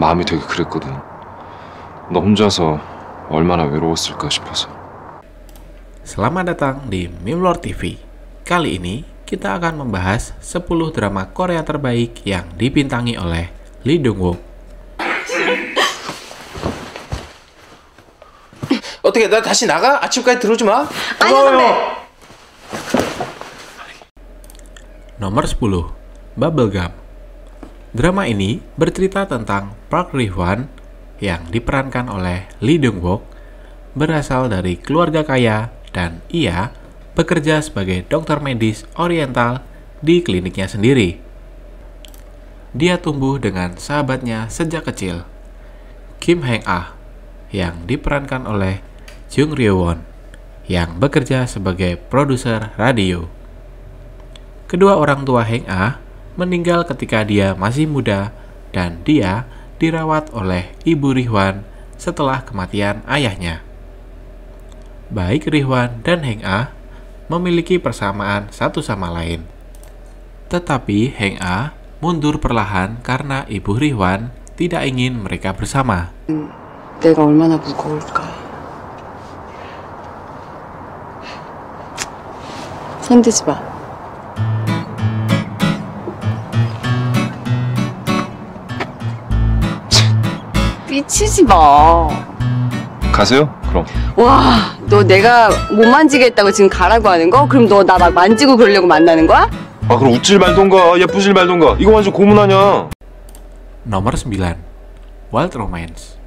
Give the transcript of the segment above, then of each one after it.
마음이 되게 그랬거든. 너 혼자서 얼마나 외로웠을까 싶어서. Selamat datang di Mimlord TV. Kali ini kita akan membahas 10 drama Korea terbaik yang dibintangi oleh Lee Dong-wook. 어떻게 나 다시 나가? 아침까지 들어오지 마. 아니요, 선배. Nomor 10, Bubblegum. Drama ini bercerita tentang Park Ri-hwan yang diperankan oleh Lee Dong-wook, berasal dari keluarga kaya dan ia bekerja sebagai dokter medis oriental di kliniknya sendiri. Dia tumbuh dengan sahabatnya sejak kecil, Kim Heng-ah, yang diperankan oleh Jung Ryo-won, yang bekerja sebagai produser radio. Kedua orang tua Heng-ah meninggal ketika dia masih muda dan dia dirawat oleh ibu Ri-hwan setelah kematian ayahnya. Baik Ri-hwan dan Heng-ah memiliki persamaan satu sama lain. Tetapi Heng-ah mundur perlahan karena ibu Ri-hwan tidak ingin mereka bersama. 내가 얼마나 무거울까. 손대지 마. 삐치지 마. 가세요? 그럼. 와, 너 내가 못 만지겠다고 지금 가라고 하는 거? 그럼 너 나 막 만지고 그러려고 만나는 거야? 아 그럼 웃질 말던가 예쁘질 말던가. 이거 완전 고문 아냐. Nomor 9, Wild Romance.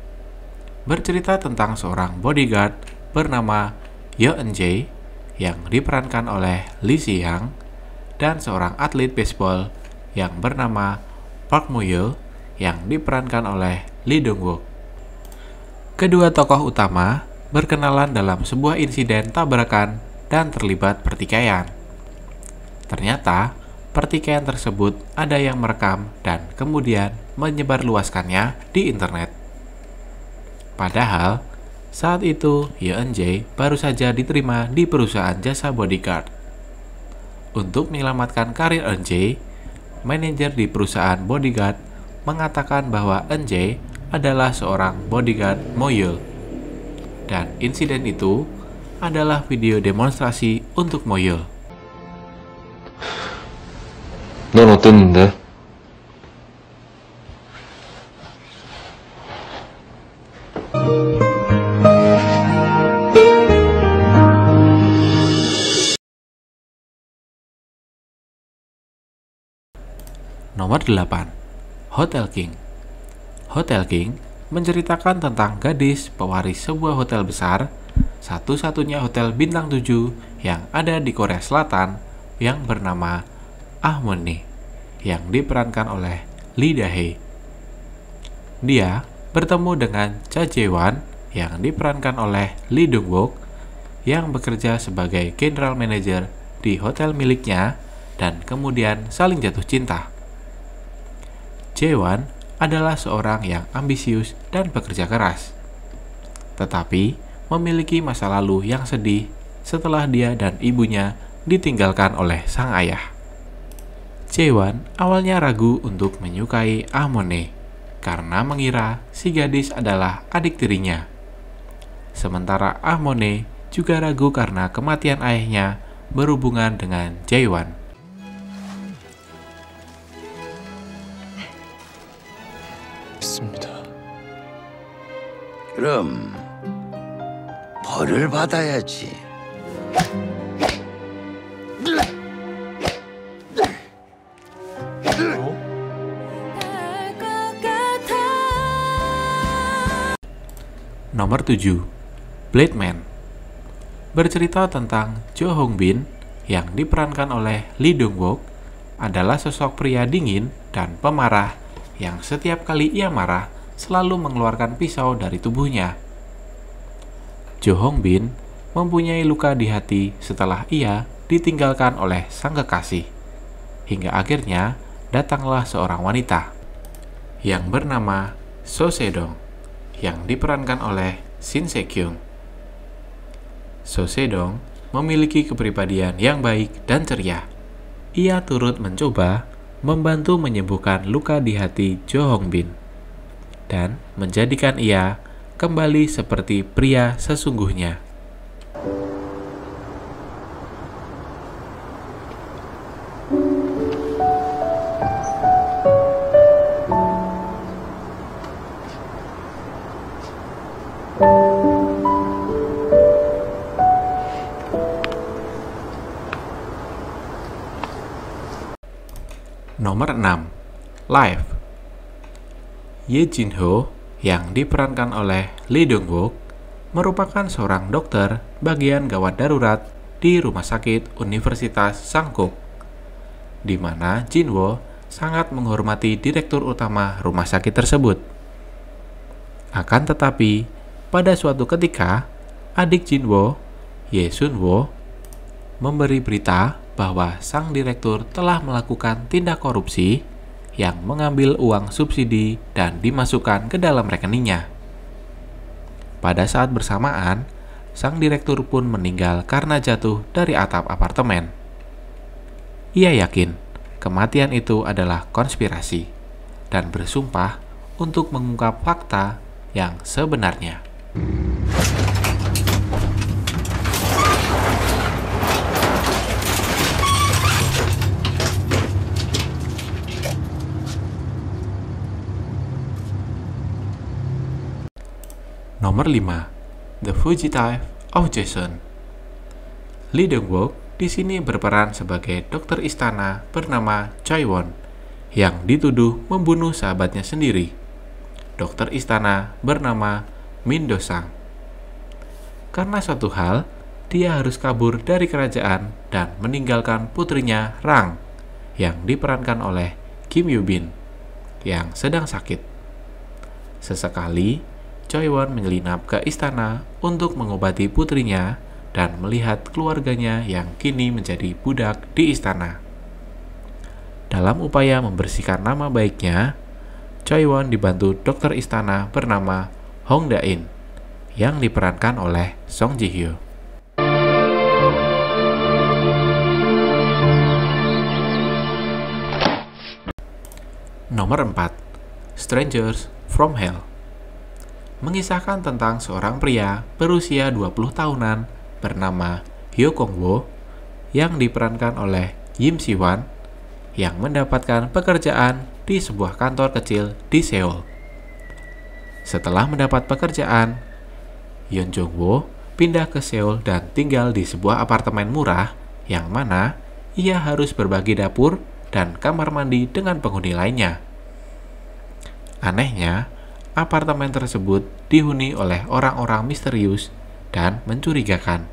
Bercerita tentang seorang bodyguard bernama Yo Eun-jae yang diperankan oleh Lee Si-hyang dan seorang atlet baseball yang bernama Park Mu-yeol yang diperankan oleh Lee Dong-wook. Kedua tokoh utama berkenalan dalam sebuah insiden tabrakan dan terlibat pertikaian. Ternyata, pertikaian tersebut ada yang merekam dan kemudian menyebarluaskannya di internet. Padahal, saat itu Yo Eun-jae baru saja diterima di perusahaan jasa bodyguard. Untuk menyelamatkan karir Eun-jae, manajer di perusahaan bodyguard mengatakan bahwa Eun-jae adalah seorang bodyguard Moyeol. Dan insiden itu adalah video demonstrasi untuk Moyeol. 넌 어땠는데? Nomor 8, Hotel King. Hotel King menceritakan tentang gadis pewaris sebuah hotel besar, satu-satunya hotel bintang 7 yang ada di Korea Selatan yang bernama Ahmone, yang diperankan oleh Lee Da-hae. Dia bertemu dengan Cha Jae-won yang diperankan oleh Lee Dong-wook yang bekerja sebagai general manager di hotel miliknya dan kemudian saling jatuh cinta. Jae-won adalah seorang yang ambisius dan bekerja keras, tetapi memiliki masa lalu yang sedih setelah dia dan ibunya ditinggalkan oleh sang ayah. Jae-won awalnya ragu untuk menyukai Ahmone karena mengira si gadis adalah adik tirinya. Sementara Ahmone juga ragu karena kematian ayahnya berhubungan dengan Jae-won. 있습니다. 그럼 벌을 받아야지. Nomor 7, Blade Man. Bercerita tentang Jo Hong Bin yang diperankan oleh Lee Dong-wook adalah sosok pria dingin dan pemarah yang setiap kali ia marah selalu mengeluarkan pisau dari tubuhnya. Jo Hong Bin mempunyai luka di hati setelah ia ditinggalkan oleh sang kekasih. Hingga akhirnya datanglah seorang wanita yang bernama So Se-dong yang diperankan oleh Shin Se-kyung. So Se-dong memiliki kepribadian yang baik dan ceria. Ia turut mencoba membantu menyembuhkan luka di hati Jo Hong Bin. dan menjadikan ia kembali seperti pria sesungguhnya. Nomor 6. Life. Ye Jin-ho yang diperankan oleh Lee Dong-wook merupakan seorang dokter bagian gawat darurat di Rumah Sakit Universitas Sangkuk, di mana Jin-woo sangat menghormati direktur utama rumah sakit tersebut. Akan tetapi, pada suatu ketika, adik Jin-woo, Ye Sun-woo, memberi berita bahwa sang direktur telah melakukan tindak korupsi yang mengambil uang subsidi dan dimasukkan ke dalam rekeningnya. Pada saat bersamaan, sang direktur pun meninggal karena jatuh dari atap apartemen. Ia yakin kematian itu adalah konspirasi dan bersumpah untuk mengungkap fakta yang sebenarnya. Nomor 5. The Fugitive of Jason. Lee Dong-wook di sini berperan sebagai dokter istana bernama Choi Won yang dituduh membunuh sahabatnya sendiri, dokter istana bernama Min Do-sang. Karena suatu hal, dia harus kabur dari kerajaan dan meninggalkan putrinya Rang yang diperankan oleh Kim Yoo-bin yang sedang sakit. Sesekali, Choi Won menyelinap ke istana untuk mengobati putrinya dan melihat keluarganya yang kini menjadi budak di istana. Dalam upaya membersihkan nama baiknya, Choi Won dibantu dokter istana bernama Hong Da-in yang diperankan oleh Song Ji-hyo. Nomor 4. Strangers from Hell. Mengisahkan tentang seorang pria berusia 20 tahunan bernama Hyo Kong-woo yang diperankan oleh Yim Si-hwan yang mendapatkan pekerjaan di sebuah kantor kecil di Seoul. Setelah mendapat pekerjaan, Yeon Jong-woo pindah ke Seoul dan tinggal di sebuah apartemen murah yang mana ia harus berbagi dapur dan kamar mandi dengan penghuni lainnya. Anehnya, apartemen tersebut dihuni oleh orang-orang misterius dan mencurigakan,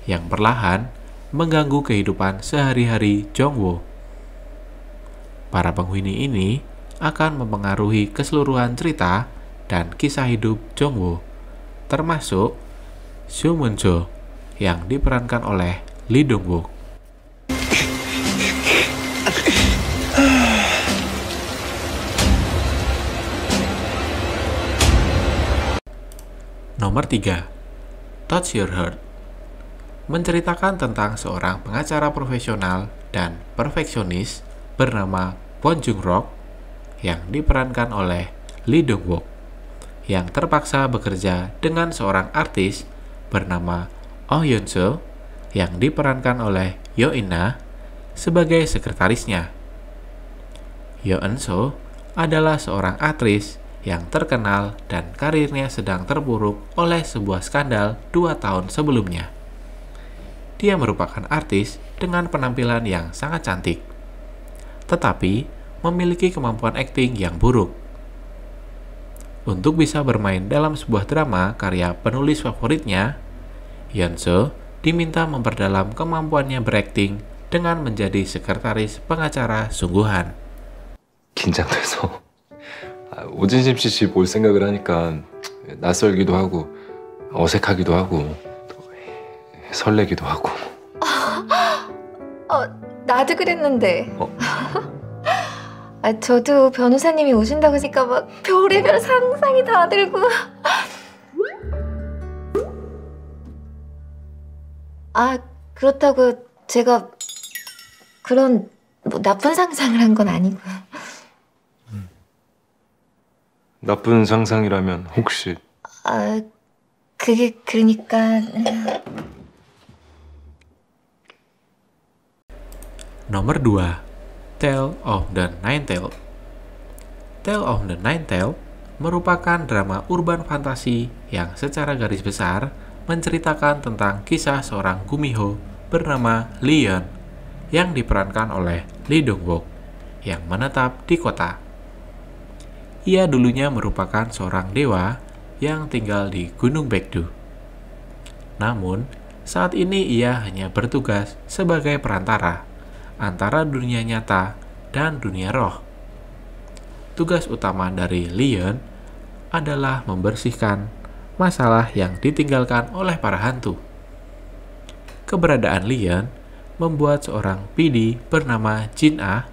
yang perlahan mengganggu kehidupan sehari-hari Jong-woo. Para penghuni ini akan mempengaruhi keseluruhan cerita dan kisah hidup Jong-woo, termasuk Soo Mun-jo yang diperankan oleh Lee Dong-wook. Nomor 3. Touch Your Heart. Menceritakan tentang seorang pengacara profesional dan perfeksionis bernama Kwon Jung-rok yang diperankan oleh Lee Dong-wook yang terpaksa bekerja dengan seorang artis bernama Oh Yeon-soo yang diperankan oleh Yo In-na sebagai sekretarisnya. Yo In-soo adalah seorang aktris yang terkenal dan karirnya sedang terpuruk oleh sebuah skandal 2 tahun sebelumnya. Dia merupakan artis dengan penampilan yang sangat cantik, tetapi memiliki kemampuan akting yang buruk. Untuk bisa bermain dalam sebuah drama karya penulis favoritnya, Yeon-soo diminta memperdalam kemampuannya berakting dengan menjadi sekretaris pengacara sungguhan. 긴장돼서 오진심 씨 볼 생각을 하니까 낯설기도 하고 어색하기도 하고 또 설레기도 하고. 나도 그랬는데. 저도 변호사님이 오신다고 하니까 막 별의별 상상이 다 들고. 그렇다고 제가 그런 나쁜 상상을 한 건 아니고요. 나쁜 상상이라면 혹시 아, 그게 그러니까 Nomor 2. Tale of the Ninetale. Tale of the Ninetale merupakan drama urban fantasi yang secara garis besar menceritakan tentang kisah seorang Gumiho bernama Leon yang diperankan oleh Lee Dong-wook yang menetap di kota. Ia dulunya merupakan seorang dewa yang tinggal di Gunung Baekdu. Namun, saat ini ia hanya bertugas sebagai perantara antara dunia nyata dan dunia roh. Tugas utama dari Leon adalah membersihkan masalah yang ditinggalkan oleh para hantu. Keberadaan Leon membuat seorang PD bernama Jin-ah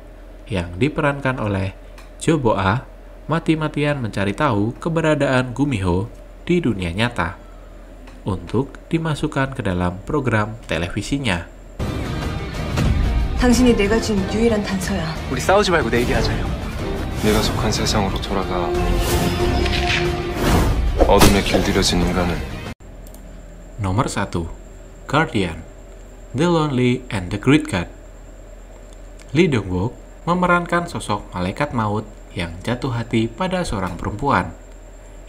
yang diperankan oleh Jo Bo-ah mati-matian mencari tahu keberadaan Gumiho di dunia nyata untuk dimasukkan ke dalam program televisinya. 당신이 내가 준 유일한 단서야. 우리 싸우지 말고 내기하자요. 내가 속한 세상으로 돌아가 어둠에 길들여진 인간을 Nomor 1. Guardian, The Lonely and the Great God. Lee Dong-wook memerankan sosok malaikat maut yang jatuh hati pada seorang perempuan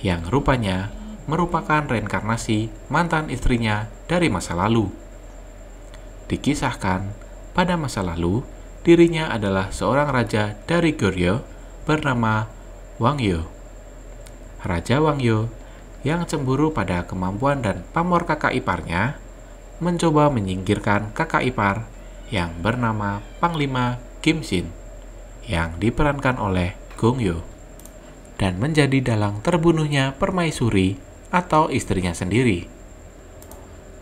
yang rupanya merupakan reinkarnasi mantan istrinya dari masa lalu. Dikisahkan, pada masa lalu, dirinya adalah seorang raja dari Goryeo bernama Wangyo. Raja Wangyo yang cemburu pada kemampuan dan pamor kakak iparnya mencoba menyingkirkan kakak ipar yang bernama Panglima Kim Shin yang diperankan oleh Gong Yoo dan menjadi dalang terbunuhnya permaisuri atau istrinya sendiri.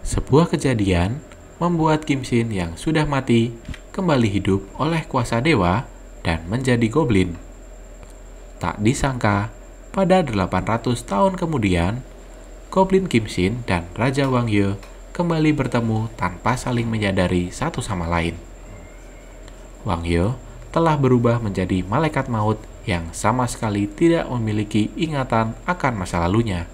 Sebuah kejadian membuat Kim Shin yang sudah mati kembali hidup oleh kuasa dewa dan menjadi goblin. Tak disangka, pada 800 tahun kemudian, Goblin Kim Shin dan Raja Wangyo kembali bertemu tanpa saling menyadari satu sama lain. Wangyo telah berubah menjadi malaikat maut yang sama sekali tidak memiliki ingatan akan masa lalunya.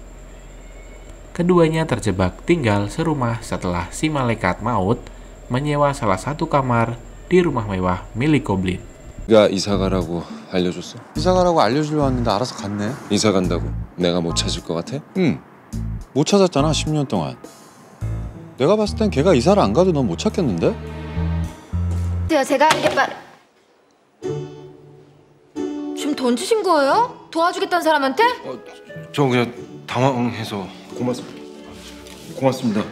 Keduanya terjebak tinggal serumah setelah si malaikat maut menyewa salah satu kamar di rumah mewah milik Goblin. 네가 이사 가라고 알려줬어? 이사 가라고 알려주려 왔는데 알아서 갔네. 이사 간다고 내가 못 찾을 것 같아? 응. 못 찾았잖아 10년 동안. 내가 봤을 땐 걔가 이사를 안 가도 넌 못 찾겠는데? 제가 이게 지금 돈 주신 거예요? 도와주겠다는 사람한테? 저 그냥 당황해서 고맙습니다.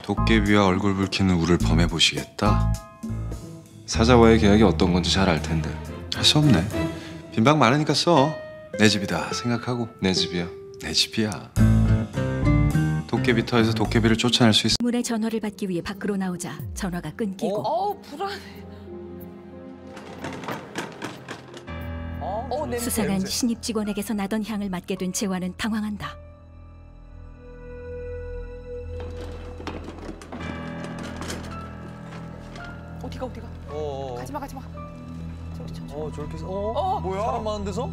도깨비와 얼굴 붉히는 우를 범해보시겠다? 사자와의 계약이 어떤 건지 잘 알 텐데. 할 수 없네. 빈방 많으니까 써. 내 집이다 생각하고. 내 집이야. 내 집이야. 도깨비터에서 도깨비를 쫓아낼 수 있어. 문의 전화를 받기 위해 밖으로 나오자 전화가 끊기고 불안해. 수상한 신입 직원에게서 나던 향을 맡게 된 재환은 당황한다. 어디가? 가지마. 저기. 저렇게 해서 뭐야? 사람 많은 데서?